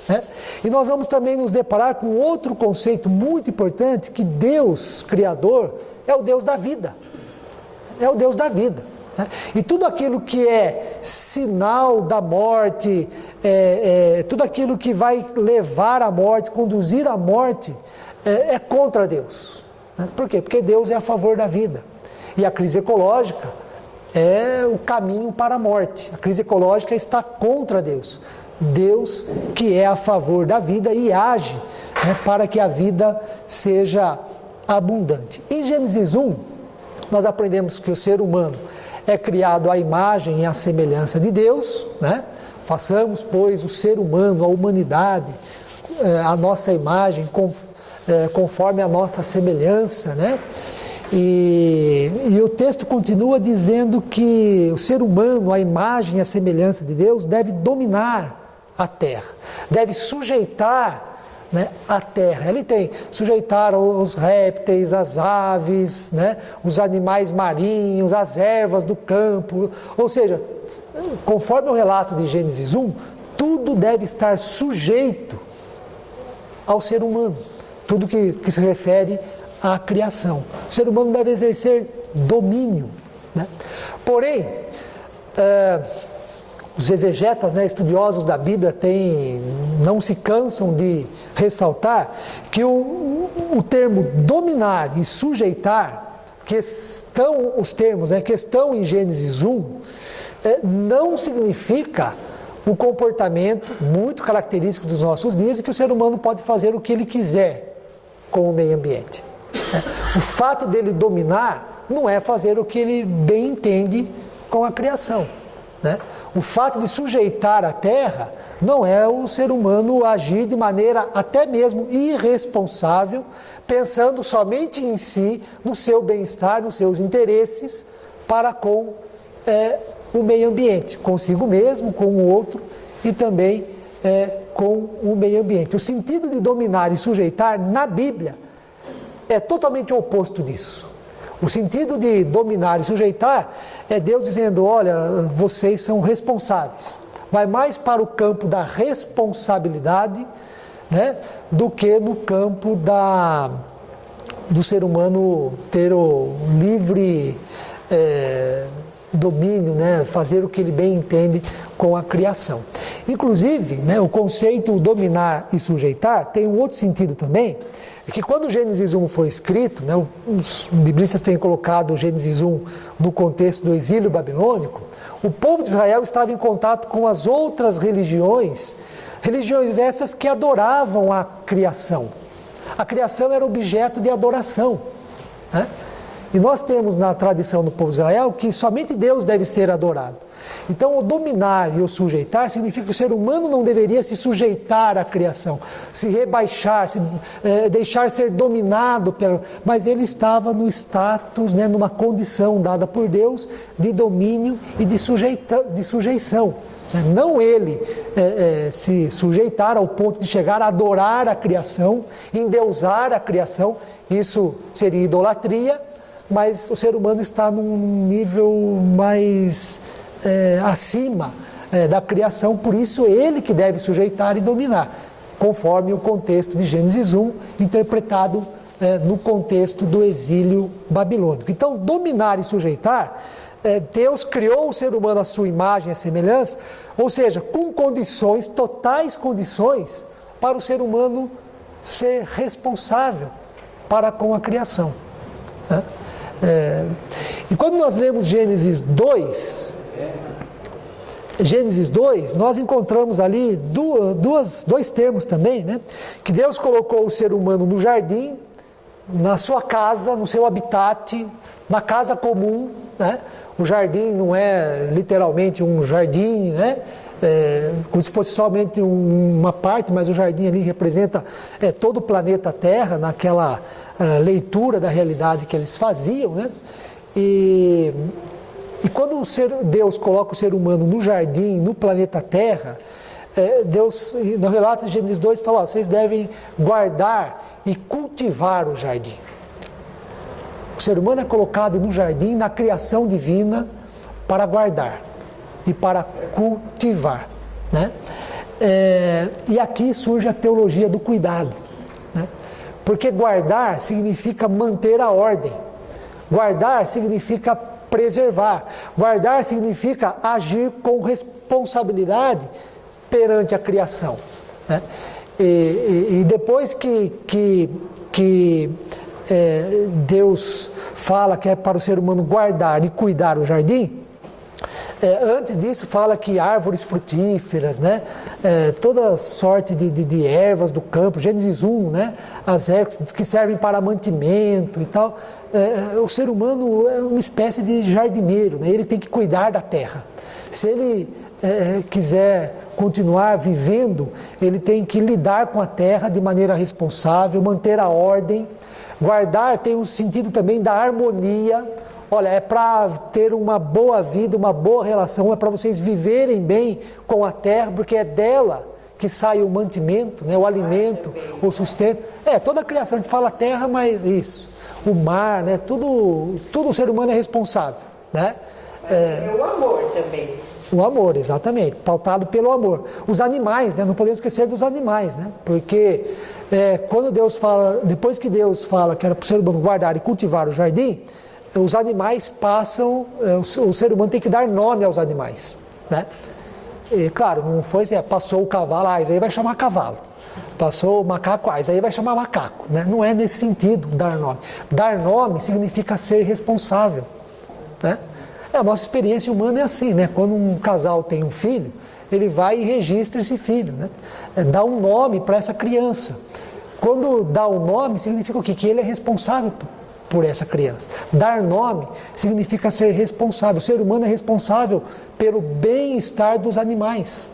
né? E nós vamos também nos deparar com outro conceito muito importante, que Deus, Criador, é o Deus da vida, né? E tudo aquilo que é sinal da morte, tudo aquilo que vai levar à morte, conduzir à morte, é contra Deus, né? Por quê? Porque Deus é a favor da vida, e a crise ecológica é o caminho para a morte. A crise ecológica está contra Deus, Deus que é a favor da vida e age, né, para que a vida seja abundante. Em Gênesis 1, nós aprendemos que o ser humano é criado à imagem e à semelhança de Deus, né? Façamos, pois, o ser humano, a humanidade, a nossa imagem, conforme a nossa semelhança, né? E o texto continua dizendo que o ser humano, a imagem e a semelhança de Deus, deve dominar a terra, deve sujeitar, né, a terra. Ele tem sujeitar os répteis, as aves, né, os animais marinhos, as ervas do campo, ou seja, conforme o relato de Gênesis 1, tudo deve estar sujeito ao ser humano, tudo que se refere à criação. O ser humano deve exercer domínio, né? Porém, os exegetas, né, estudiosos da Bíblia não se cansam de ressaltar que o termo dominar e sujeitar, que estão os termos, né, que estão em Gênesis 1, não significa o comportamento muito característico dos nossos dias, e que o ser humano pode fazer o que ele quiser com o meio ambiente. O fato dele dominar não é fazer o que ele bem entende com a criação, né? O fato de sujeitar a terra não é o ser humano agir de maneira até mesmo irresponsável, pensando somente em si, no seu bem-estar, nos seus interesses, para com o meio ambiente, consigo mesmo, com o outro e também com o meio ambiente. O sentido de dominar e sujeitar na Bíblia é totalmente o oposto disso. O sentido de dominar e sujeitar é Deus dizendo, olha, vocês são responsáveis. Vai mais para o campo da responsabilidade, né, do que no campo do ser humano ter o livre domínio, né, fazer o que ele bem entende com a criação. Inclusive, né, o conceito dominar e sujeitar tem um outro sentido também, é que quando o Gênesis 1 foi escrito, né, os biblistas têm colocado o Gênesis 1 no contexto do exílio babilônico, o povo de Israel estava em contato com as outras religiões essas que adoravam a criação. A criação era objeto de adoração, né? E nós temos na tradição do povo de Israel que somente Deus deve ser adorado. Então, o dominar e o sujeitar significa que o ser humano não deveria se sujeitar à criação, se rebaixar, deixar ser dominado mas ele estava no status, né, numa condição dada por Deus de domínio e de sujeição. Não ele se sujeitar ao ponto de chegar a adorar a criação, endeusar a criação, isso seria idolatria, mas o ser humano está num nível mais acima da criação, por isso ele que deve sujeitar e dominar, conforme o contexto de Gênesis 1, interpretado no contexto do exílio babilônico. Então, dominar e sujeitar Deus criou o ser humano à sua imagem e semelhança, ou seja, com condições, totais condições, para o ser humano ser responsável para com a criação. Né? E quando nós lemos Gênesis 2, nós encontramos ali dois termos também, né? Que Deus colocou o ser humano no jardim, na sua casa, no seu habitat, na casa comum, né? O jardim não é literalmente um jardim, né? Como se fosse somente uma parte, mas o jardim ali representa todo o planeta Terra, naquela leitura da realidade que eles faziam, né? E quando Deus coloca o ser humano no jardim, no planeta Terra, Deus, no relato de Gênesis 2, fala: vocês devem guardar e cultivar o jardim. O ser humano é colocado no jardim, na criação divina, para guardar e para cultivar, né? E aqui surge a teologia do cuidado, né? Porque guardar significa manter a ordem, guardar significa preservar, guardar significa agir com responsabilidade perante a criação, né? E depois que Deus fala que é para o ser humano guardar e cuidar o jardim, antes disso fala que árvores frutíferas, né? Toda sorte de ervas do campo, Gênesis 1, né? As ervas que servem para mantimento e tal. O ser humano é uma espécie de jardineiro, né? Ele tem que cuidar da terra. Se ele quiser continuar vivendo, ele tem que lidar com a terra de maneira responsável, manter a ordem. Guardar tem um sentido também da harmonia. Olha, é para ter uma boa vida, uma boa relação, é para vocês viverem bem com a terra, porque é dela que sai o mantimento, né, o alimento, o sustento. Toda a criação, a gente fala terra, mas isso, o mar, né, tudo o ser humano é responsável, né? O amor também. O amor, exatamente, pautado pelo amor. Os animais, né, não podemos esquecer dos animais, né, porque quando Deus fala, depois que Deus fala que era para o ser humano guardar e cultivar o jardim, os animais passam, o ser humano tem que dar nome aos animais, né? E, claro, não foi assim, passou o cavalo, isso aí vai chamar cavalo. Passou o macaco, isso aí vai chamar macaco, né? Não é nesse sentido dar nome. Dar nome significa ser responsável, né? A nossa experiência humana é assim, né? Quando um casal tem um filho, ele vai e registra esse filho, né? Dá um nome para essa criança. Quando dá um nome, significa o quê? Que ele é responsável por essa criança. Dar nome significa ser responsável. O ser humano é responsável pelo bem-estar dos animais,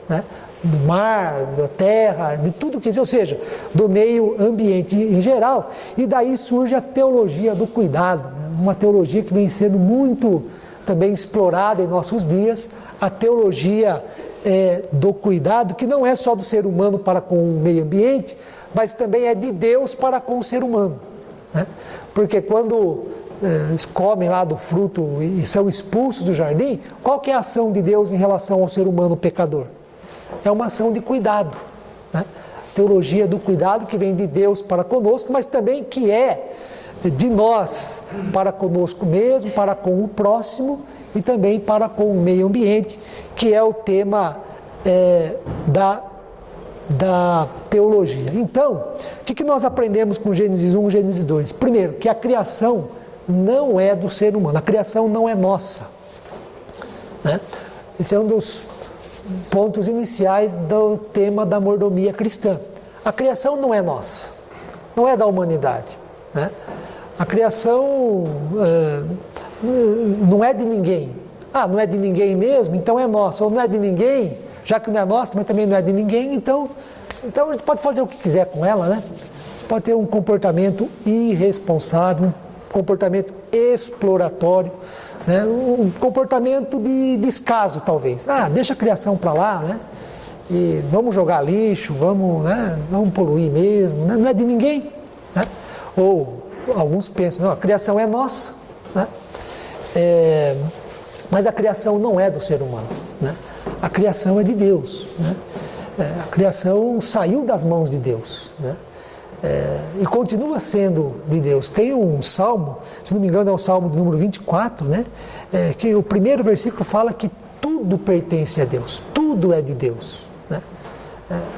né? Do mar, da terra, de tudo que, ou seja, do meio ambiente em geral. E daí surge a teologia do cuidado, né? Uma teologia que vem sendo muito também explorada em nossos dias, a teologia do cuidado, que não é só do ser humano para com o meio ambiente, mas também é de Deus para com o ser humano, né? Porque quando eles comem lá do fruto e são expulsos do jardim, qual que é a ação de Deus em relação ao ser humano pecador? É uma ação de cuidado, né? Teologia do cuidado que vem de Deus para conosco, mas também que é de nós para conosco mesmo, para com o próximo e também para com o meio ambiente, que é o tema da teologia. Então, o que nós aprendemos com Gênesis 1 e Gênesis 2? Primeiro, que a criação não é do ser humano, a criação não é nossa, né? Esse é um dos pontos iniciais do tema da mordomia cristã. A criação não é nossa, não é da humanidade, né? A criação não é de ninguém. Não é de ninguém mesmo, então é nossa. Ou não é de ninguém, já que não é nossa, mas também não é de ninguém, então a gente pode fazer o que quiser com ela, né? Pode ter um comportamento irresponsável, um comportamento exploratório, né? Um comportamento de descaso, talvez. Deixa a criação para lá, né? E vamos jogar lixo, vamos poluir mesmo, né? Não é de ninguém, né? Ou alguns pensam, não, a criação é nossa, né? Mas a criação não é do ser humano, né? A criação é de Deus, né? A criação saiu das mãos de Deus, né? E continua sendo de Deus. Tem um salmo, se não me engano é o salmo de número 24, né? Que o primeiro versículo fala que tudo pertence a Deus, tudo é de Deus, né?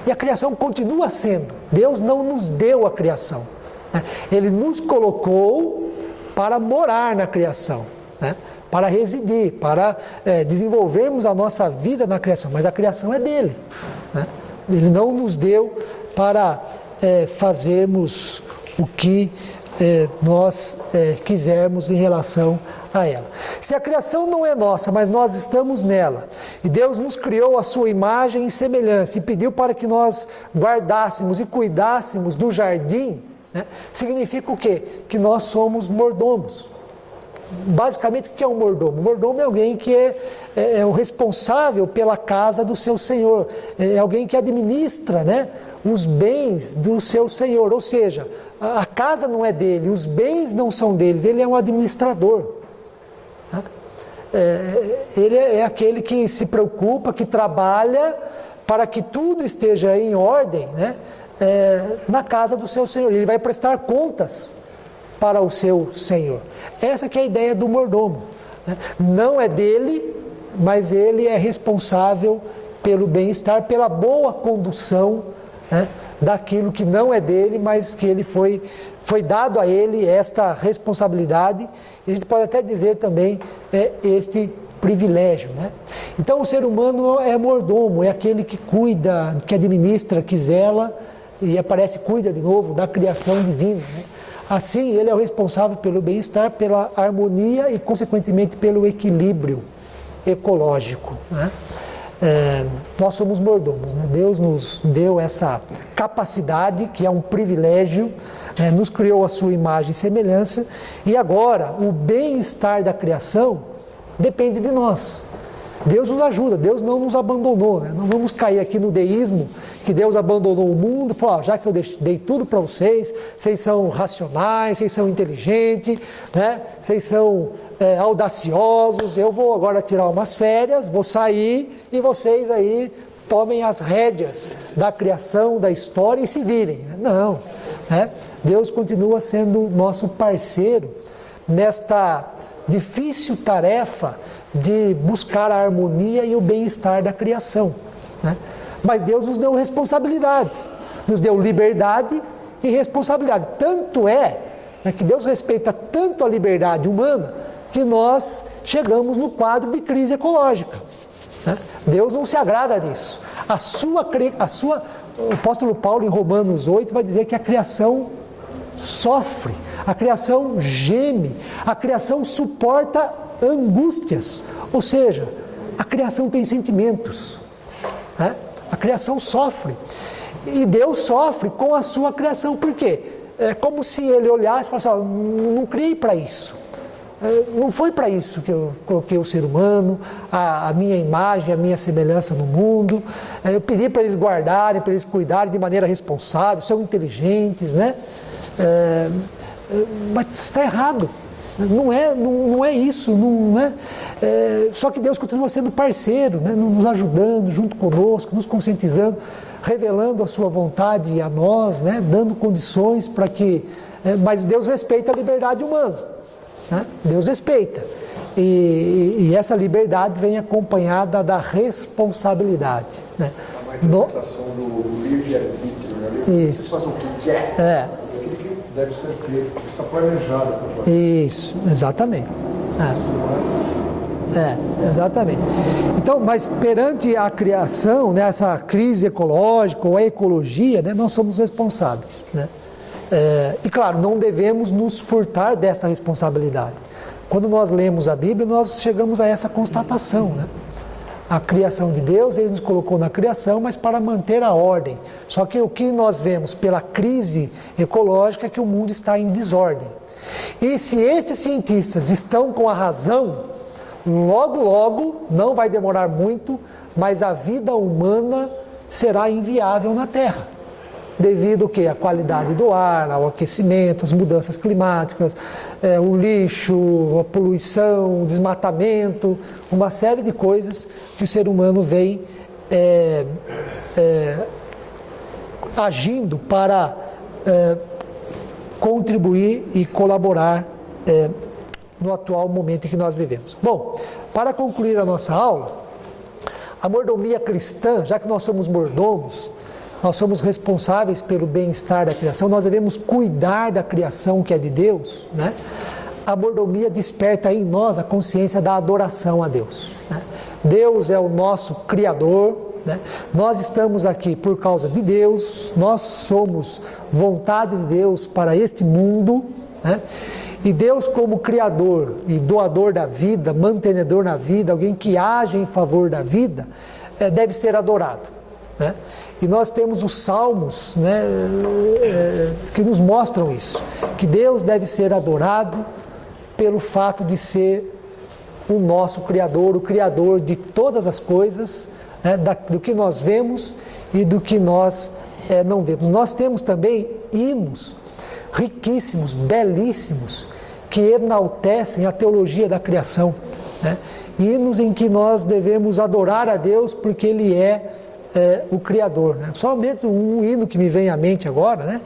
E a criação continua sendo. Deus não nos deu a criação, né? Ele nos colocou para morar na criação, né? Para residir, para desenvolvermos a nossa vida na criação, mas a criação é dele, né? Ele não nos deu para fazermos o que nós quisermos em relação a ela. Se a criação não é nossa, mas nós estamos nela, e Deus nos criou a sua imagem e semelhança, e pediu para que nós guardássemos e cuidássemos do jardim, né? Significa o quê? Que nós somos mordomos. Basicamente, o que é um mordomo? O mordomo é alguém que é o responsável pela casa do seu senhor, é alguém que administra, né, os bens do seu senhor, ou seja, a casa não é dele, os bens não são deles, ele é um administrador. Ele é aquele que se preocupa, que trabalha para que tudo esteja em ordem, né, na casa do seu senhor. Ele vai prestar contas para o seu senhor. Essa que é a ideia do mordomo, né? Não é dele, mas ele é responsável pelo bem-estar, pela boa condução, né, daquilo que não é dele, mas que ele foi dado a ele esta responsabilidade, e a gente pode até dizer também este privilégio, né? Então o ser humano é mordomo, é aquele que cuida, que administra, que zela, e aparece, cuida de novo da criação divina, né? Assim, ele é o responsável pelo bem-estar, pela harmonia e, consequentemente, pelo equilíbrio ecológico, né? Nós somos mordomos, né? Deus nos deu essa capacidade, que é um privilégio, né? Nos criou a sua imagem e semelhança, e agora o bem-estar da criação depende de nós. Deus nos ajuda, Deus não nos abandonou, né? Não vamos cair aqui no deísmo, que Deus abandonou o mundo, falou, já que eu dei tudo para vocês, vocês são racionais, vocês são inteligentes, né? Vocês são audaciosos, eu vou agora tirar umas férias, vou sair e vocês aí tomem as rédeas da criação, da história e se virem. Não, né? Deus continua sendo nosso parceiro nesta difícil tarefa de buscar a harmonia e o bem-estar da criação, né? Mas Deus nos deu responsabilidades, nos deu liberdade e responsabilidade. Tanto é, né, que Deus respeita tanto a liberdade humana que nós chegamos no quadro de crise ecológica, né? Deus não se agrada disso. O apóstolo Paulo, em Romanos 8, vai dizer que a criação sofre, a criação geme, a criação suporta angústias, ou seja, a criação tem sentimentos, né? A criação sofre, e Deus sofre com a sua criação. Por quê? É como se ele olhasse e falasse, não criei para isso, não foi para isso que eu coloquei o ser humano, a minha imagem, a minha semelhança no mundo, eu pedi para eles guardarem, para eles cuidarem de maneira responsável, são inteligentes, né? Mas está errado. Não é isso, não é? Só que Deus continua sendo parceiro, né? Nos ajudando junto conosco, nos conscientizando, revelando a sua vontade a nós, né? Dando condições para que... mas Deus respeita a liberdade humana, né? Deus respeita. E essa liberdade vem acompanhada da responsabilidade, né? A interpretação do livre-arbítrio, né? Isso. Você faz o que quer. Deve ser feito, está planejado. Isso, exatamente. Exatamente. Então, mas perante a criação, né, essa crise ecológica ou a ecologia, né, nós somos responsáveis, né? E claro, não devemos nos furtar dessa responsabilidade. Quando nós lemos a Bíblia, nós chegamos a essa constatação, né? A criação de Deus, Ele nos colocou na criação, mas para manter a ordem. Só que o que nós vemos pela crise ecológica é que o mundo está em desordem. E se esses cientistas estão com a razão, logo, logo, não vai demorar muito, mas a vida humana será inviável na Terra. Devido ao quê? À qualidade do ar, ao aquecimento, às mudanças climáticas, o lixo, a poluição, o desmatamento, uma série de coisas que o ser humano vem agindo para contribuir e colaborar no atual momento em que nós vivemos. Bom, para concluir a nossa aula, a mordomia cristã, já que nós somos mordomos, nós somos responsáveis pelo bem-estar da criação, nós devemos cuidar da criação que é de Deus, né? A mordomia desperta em nós a consciência da adoração a Deus, né? Deus é o nosso Criador, né? Nós estamos aqui por causa de Deus, nós somos vontade de Deus para este mundo, né? E Deus, como Criador e doador da vida, mantenedor na vida, alguém que age em favor da vida, deve ser adorado, né? E nós temos os salmos, né, que nos mostram isso, que Deus deve ser adorado pelo fato de ser o nosso Criador, o Criador de todas as coisas, né, do que nós vemos e do que nós não vemos. Nós temos também hinos riquíssimos, belíssimos, que enaltecem a teologia da criação, né? Hinos em que nós devemos adorar a Deus porque Ele é o Criador, né? Somente um hino que me vem à mente agora, né?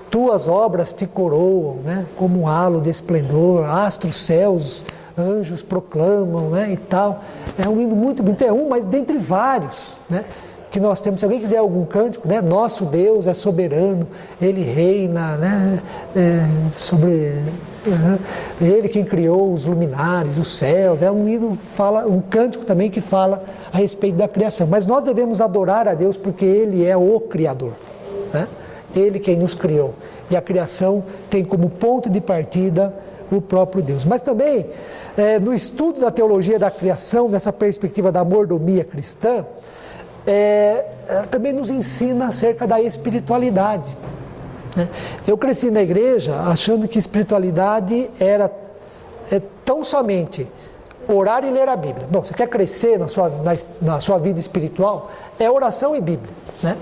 Tuas obras te coroam, né? Como um halo de esplendor, astros, céus, anjos proclamam, né? E tal. É um hino muito bonito, mas dentre vários, né, que nós temos. Se alguém quiser algum cântico, né? Nosso Deus é soberano, Ele reina, né? Sobre Ele quem criou os luminares, os céus. É um hino, um cântico também que fala a respeito da criação. Mas nós devemos adorar a Deus porque Ele é o Criador, né? Ele quem nos criou. E a criação tem como ponto de partida o próprio Deus. Mas também, no estudo da teologia da criação, nessa perspectiva da mordomia cristã, também nos ensina acerca da espiritualidade. Eu cresci na igreja achando que espiritualidade era tão somente orar e ler a Bíblia. Bom, você quer crescer na sua vida espiritual? É oração e Bíblia, né?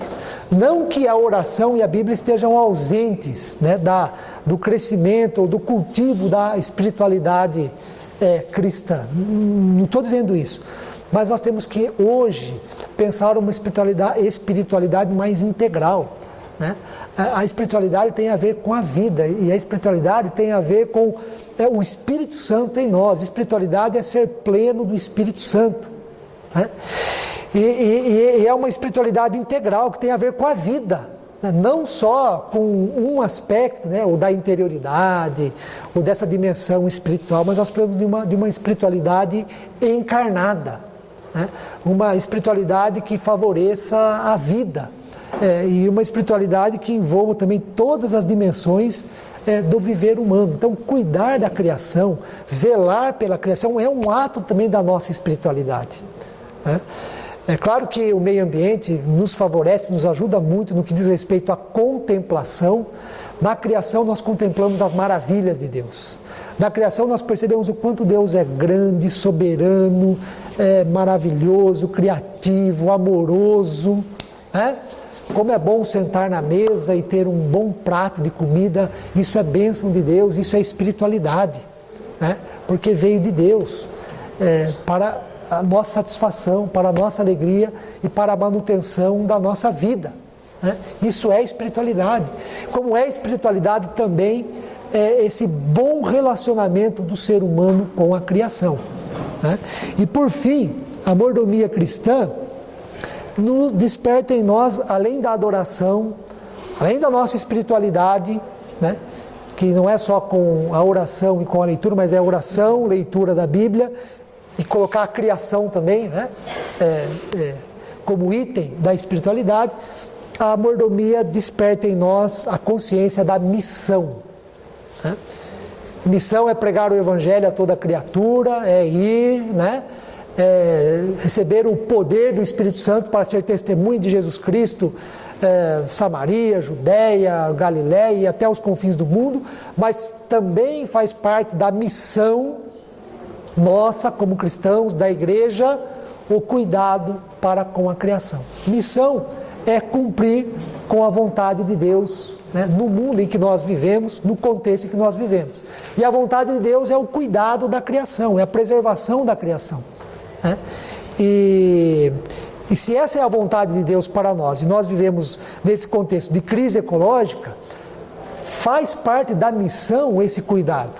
Não que a oração e a Bíblia estejam ausentes, né, do crescimento ou do cultivo da espiritualidade cristã. Não estou dizendo isso. Mas nós temos que, hoje, pensar uma espiritualidade mais integral, né? A espiritualidade tem a ver com a vida, e a espiritualidade tem a ver com o Espírito Santo em nós. A espiritualidade é ser pleno do Espírito Santo, né? E é uma espiritualidade integral que tem a ver com a vida, né? Não só com um aspecto, né, ou da interioridade, ou dessa dimensão espiritual, mas nós precisamos de uma espiritualidade encarnada, né? Uma espiritualidade que favoreça a vida, e uma espiritualidade que envolva também todas as dimensões do viver humano. Então, cuidar da criação, zelar pela criação é um ato também da nossa espiritualidade, né? É claro que o meio ambiente nos favorece, nos ajuda muito no que diz respeito à contemplação. Na criação nós contemplamos as maravilhas de Deus. Na criação nós percebemos o quanto Deus é grande, soberano, maravilhoso, criativo, amoroso, né? Como é bom sentar na mesa e ter um bom prato de comida. Isso é bênção de Deus, isso é espiritualidade, né? Porque veio de Deus, para a nossa satisfação, para a nossa alegria e para a manutenção da nossa vida, né? Isso é espiritualidade. Como é espiritualidade também esse bom relacionamento do ser humano com a criação, né? E por fim, a mordomia cristã nos desperta em nós, além da adoração, além da nossa espiritualidade, né, que não é só com a oração e com a leitura, mas é a oração, leitura da Bíblia, e colocar a criação também, né, como item da espiritualidade. A mordomia desperta em nós a consciência da missão, né? Missão é pregar o Evangelho a toda criatura, é ir, né, receber o poder do Espírito Santo para ser testemunho de Jesus Cristo, Samaria, Judéia, Galiléia e até os confins do mundo, mas também faz parte da missão nossa como cristãos, da igreja, o cuidado para com a criação. Missão é cumprir com a vontade de Deus, né, no mundo em que nós vivemos, no contexto em que nós vivemos. E a vontade de Deus é o cuidado da criação, é a preservação da criação, né? E se essa é a vontade de Deus para nós, e nós vivemos nesse contexto de crise ecológica, faz parte da missão esse cuidado.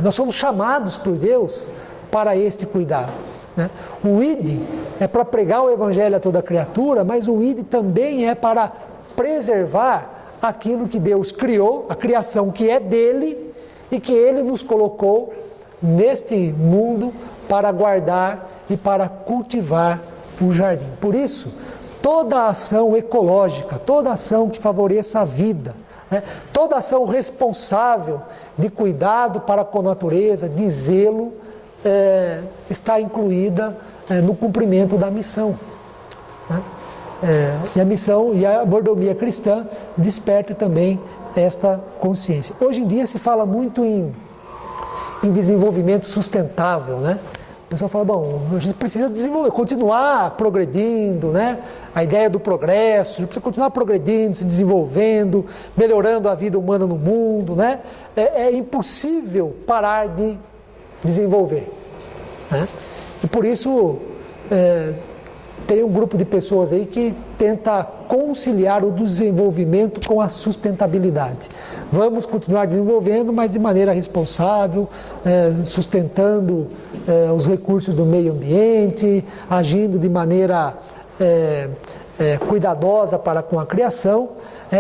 Nós somos chamados por Deus para este cuidado. Né? O ID é para pregar o Evangelho a toda criatura, mas o ID também é para preservar aquilo que Deus criou, a criação que é dele e que ele nos colocou neste mundo para guardar e para cultivar o jardim. Por isso, toda ação ecológica, toda ação que favoreça a vida, né? Toda ação responsável de cuidado para com a natureza, de zelo, está incluída no cumprimento da missão. Né? E a missão e a mordomia cristã desperta também esta consciência. Hoje em dia se fala muito em desenvolvimento sustentável, né? O pessoal fala, bom, a gente precisa desenvolver, continuar progredindo, né? A ideia do progresso, a gente precisa continuar progredindo, se desenvolvendo, melhorando a vida humana no mundo, né? É impossível parar de desenvolver, né? E por isso tem um grupo de pessoas aí que tenta conciliar o desenvolvimento com a sustentabilidade. Vamos continuar desenvolvendo, mas de maneira responsável, sustentando os recursos do meio ambiente, agindo de maneira cuidadosa para com a criação,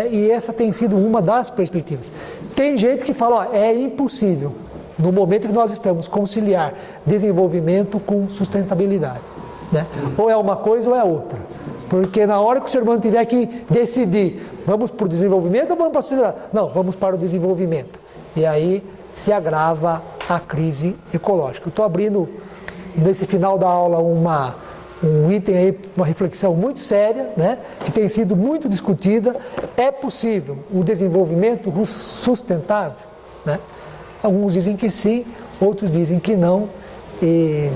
e essa tem sido uma das perspectivas. Tem gente que fala, ó, é impossível, no momento que nós estamos, conciliar desenvolvimento com sustentabilidade. Né? Ou é uma coisa ou é outra. Porque na hora que o ser humano tiver que decidir, vamos para o desenvolvimento ou vamos para a sustentabilidade? Não, vamos para o desenvolvimento. E aí se agrava a crise ecológica. Eu estou abrindo, nesse final da aula, um item aí, uma reflexão muito séria, né, que tem sido muito discutida. É possível o desenvolvimento sustentável? Né? Alguns dizem que sim, outros dizem que não. E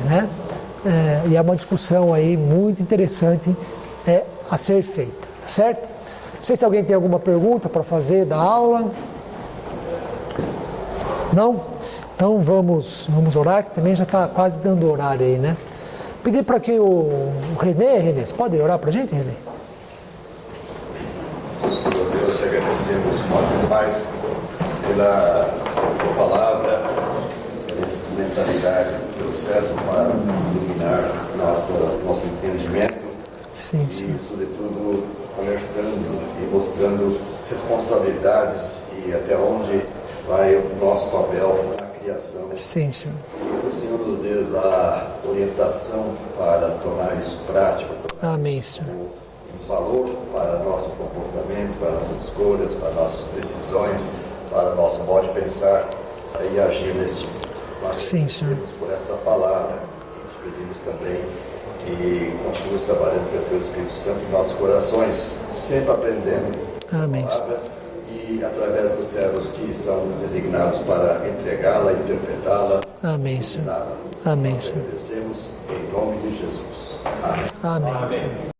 é uma discussão aí muito interessante a ser feita, certo? Não sei se alguém tem alguma pergunta para fazer da aula. Não? Então vamos orar, que também já está quase dando horário aí, né? Pedir para que o Renê, você pode orar para a gente, Renê? Senhor Deus, te agradecemos uma vez mais pela tua palavra, pela instrumentalidade do teu servo para iluminar nosso entendimento. Sim, Senhor. E, sobretudo, alertando e mostrando responsabilidades e até onde vai o nosso papel na criação. Sim, Senhor. Que o Senhor nos dê a orientação para tornar isso prático, Amém, Senhor. um valor para nosso comportamento, para nossas escolhas, para nossas decisões, para nosso modo de pensar e agir neste mundo. Nós Sim, Senhor. agradecemos por esta palavra e te pedimos também que continues trabalhando pelo teu Espírito Santo em nossos corações, sempre aprendendo Amém, a palavra e através dos servos que são designados para entregá-la, interpretá-la, Amém, Senhor. ensiná-la. Amém, Nós Senhor. agradecemos em nome de Jesus. Amém. Amém, Senhor.